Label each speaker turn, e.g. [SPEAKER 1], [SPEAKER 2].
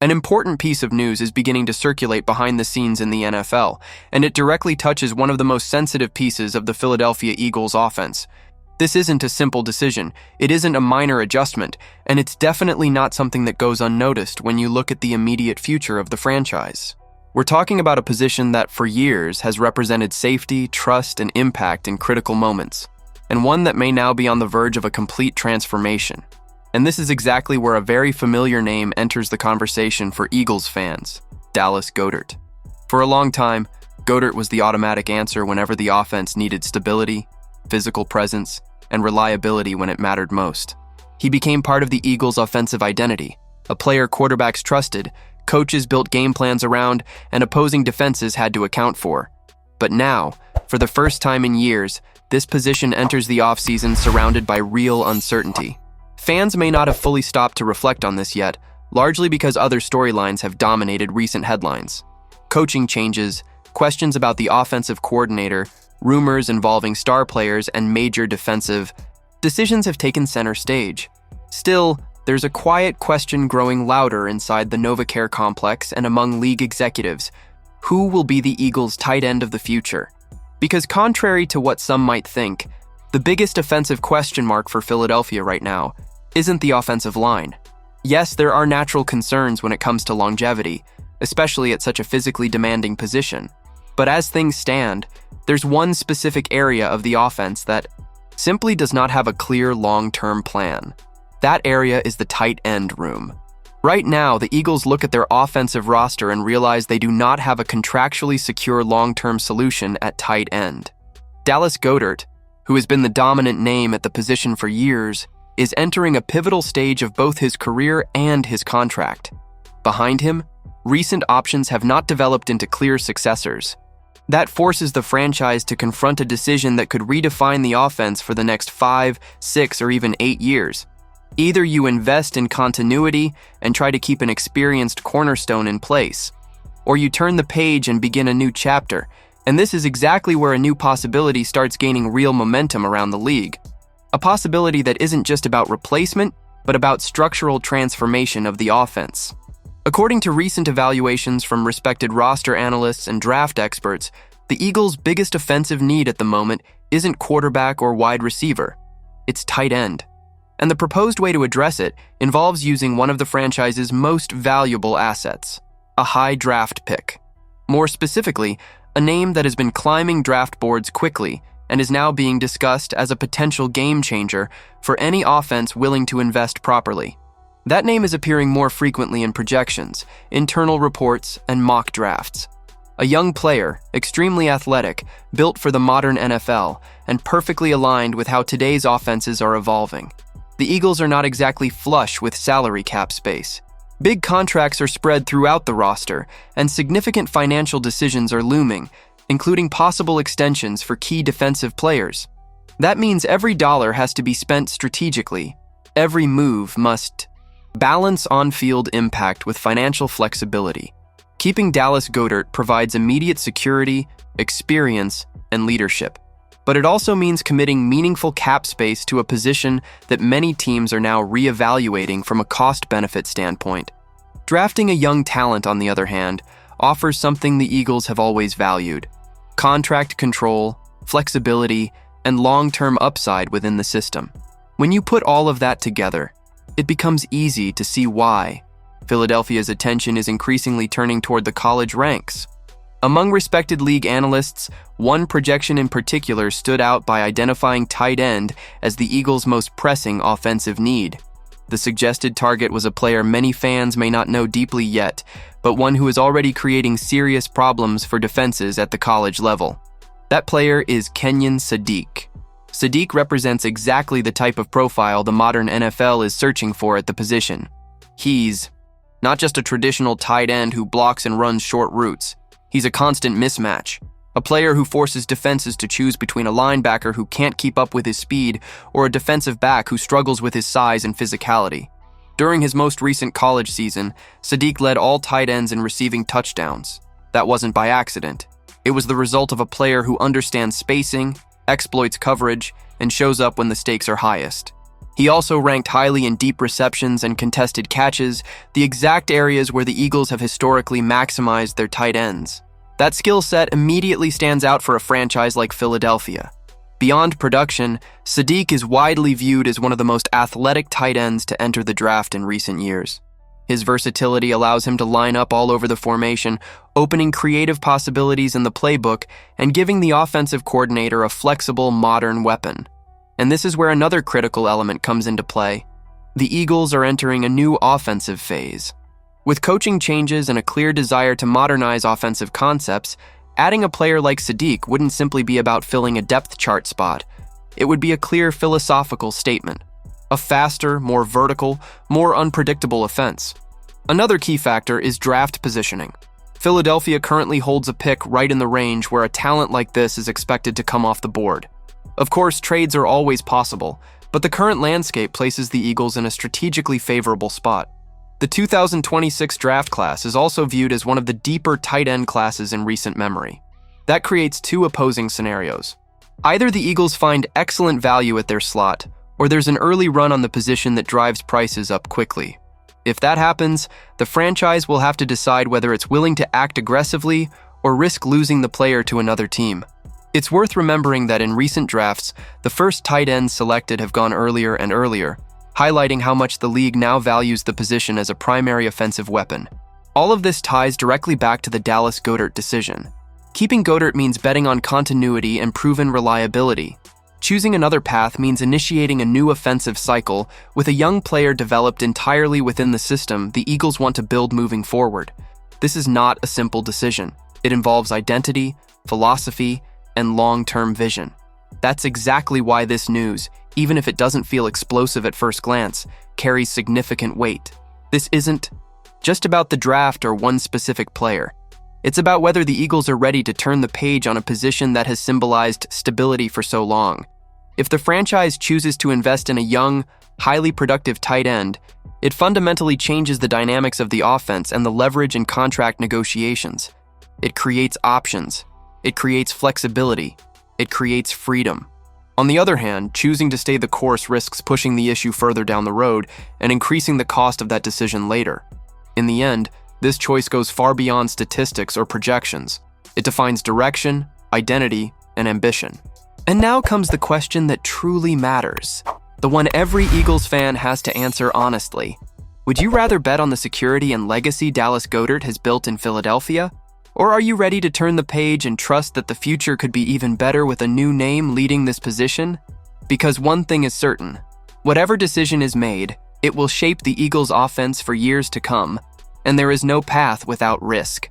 [SPEAKER 1] An important piece of news is beginning to circulate behind the scenes in the NFL, and it directly touches one of the most sensitive pieces of the Philadelphia Eagles offense. This isn't a simple decision, it isn't a minor adjustment, and it's definitely not something that goes unnoticed when you look at the immediate future of the franchise. We're talking about a position that for years has represented safety, trust, and impact in critical moments, and one that may now be on the verge of a complete transformation. And this is exactly where a very familiar name enters the conversation for Eagles fans: Dallas Goedert. For a long time, Goedert was the automatic answer whenever the offense needed stability, physical presence, and reliability when it mattered most. He became part of the Eagles' offensive identity, a player quarterbacks trusted, coaches built game plans around, and opposing defenses had to account for. But now, for the first time in years, this position enters the offseason surrounded by real uncertainty. Fans may not have fully stopped to reflect on this yet, largely because other storylines have dominated recent headlines. Coaching changes, questions about the offensive coordinator, rumors involving star players, and major defensive decisions have taken center stage. Still, there's a quiet question growing louder inside the NovaCare complex and among league executives: who will be the Eagles' tight end of the future? Because contrary to what some might think, the biggest offensive question mark for Philadelphia right now isn't the offensive line. Yes, there are natural concerns when it comes to longevity, especially at such a physically demanding position. But as things stand, there's one specific area of the offense that simply does not have a clear long-term plan. That area is the tight end room. Right now, the Eagles look at their offensive roster and realize they do not have a contractually secure long-term solution at tight end. Dallas Goedert, who has been the dominant name at the position for years, is entering a pivotal stage of both his career and his contract. Behind him, recent options have not developed into clear successors. That forces the franchise to confront a decision that could redefine the offense for the next 5, 6, or even 8 years. Either you invest in continuity and try to keep an experienced cornerstone in place, or you turn the page and begin a new chapter, and this is exactly where a new possibility starts gaining real momentum around the league. A possibility that isn't just about replacement, but about structural transformation of the offense. According to recent evaluations from respected roster analysts and draft experts, the Eagles' biggest offensive need at the moment isn't quarterback or wide receiver, it's tight end. And the proposed way to address it involves using one of the franchise's most valuable assets, a high draft pick. More specifically, a name that has been climbing draft boards quickly and is now being discussed as a potential game changer for any offense willing to invest properly. That name is appearing more frequently in projections, internal reports, and mock drafts. A young player, extremely athletic, built for the modern NFL, and perfectly aligned with how today's offenses are evolving. The Eagles are not exactly flush with salary cap space. Big contracts are spread throughout the roster, and significant financial decisions are looming, including possible extensions for key defensive players. That means every dollar has to be spent strategically. Every move must balance on-field impact with financial flexibility. Keeping Dallas Goedert provides immediate security, experience, and leadership. But it also means committing meaningful cap space to a position that many teams are now reevaluating from a cost-benefit standpoint. Drafting a young talent, on the other hand, offers something the Eagles have always valued: contract control, flexibility, and long-term upside within the system. When you put all of that together, it becomes easy to see why Philadelphia's attention is increasingly turning toward the college ranks. Among respected league analysts, one projection in particular stood out by identifying tight end as the Eagles' most pressing offensive need. The suggested target was a player many fans may not know deeply yet, but one who is already creating serious problems for defenses at the college level. That player is Kenyon Sadiq. Sadiq represents exactly the type of profile the modern NFL is searching for at the position. He's not just a traditional tight end who blocks and runs short routes. He's a constant mismatch. A player who forces defenses to choose between a linebacker who can't keep up with his speed or a defensive back who struggles with his size and physicality. During his most recent college season, Sadiq led all tight ends in receiving touchdowns. That wasn't by accident. It was the result of a player who understands spacing, exploits coverage, and shows up when the stakes are highest. He also ranked highly in deep receptions and contested catches, the exact areas where the Eagles have historically maximized their tight ends. That skill set immediately stands out for a franchise like Philadelphia. Beyond production, Sadiq is widely viewed as one of the most athletic tight ends to enter the draft in recent years. His versatility allows him to line up all over the formation, opening creative possibilities in the playbook and giving the offensive coordinator a flexible, modern weapon. And this is where another critical element comes into play. The Eagles are entering a new offensive phase. With coaching changes and a clear desire to modernize offensive concepts, adding a player like Sadiq wouldn't simply be about filling a depth chart spot. It would be a clear philosophical statement. A faster, more vertical, more unpredictable offense. Another key factor is draft positioning. Philadelphia currently holds a pick right in the range where a talent like this is expected to come off the board. Of course, trades are always possible, but the current landscape places the Eagles in a strategically favorable spot. The 2026 draft class is also viewed as one of the deeper tight end classes in recent memory. That creates two opposing scenarios. Either the Eagles find excellent value at their slot, or there's an early run on the position that drives prices up quickly. If that happens, the franchise will have to decide whether it's willing to act aggressively or risk losing the player to another team. It's worth remembering that in recent drafts, the first tight ends selected have gone earlier and earlier, highlighting how much the league now values the position as a primary offensive weapon. All of this ties directly back to the Dallas Goedert decision. Keeping Goedert means betting on continuity and proven reliability. Choosing another path means initiating a new offensive cycle with a young player developed entirely within the system the Eagles want to build moving forward. This is not a simple decision. It involves identity, philosophy, and long-term vision. That's exactly why this news, even if it doesn't feel explosive at first glance, carries significant weight. This isn't just about the draft or one specific player. It's about whether the Eagles are ready to turn the page on a position that has symbolized stability for so long. If the franchise chooses to invest in a young, highly productive tight end, it fundamentally changes the dynamics of the offense and the leverage in contract negotiations. It creates options. It creates flexibility. It creates freedom. On the other hand, choosing to stay the course risks pushing the issue further down the road and increasing the cost of that decision later. In the end, this choice goes far beyond statistics or projections. It defines direction, identity, and ambition. And now comes the question that truly matters, the one every Eagles fan has to answer honestly. Would you rather bet on the security and legacy Dallas Goedert has built in Philadelphia? Or are you ready to turn the page and trust that the future could be even better with a new name leading this position? Because one thing is certain, whatever decision is made, it will shape the Eagles' offense for years to come, and there is no path without risk.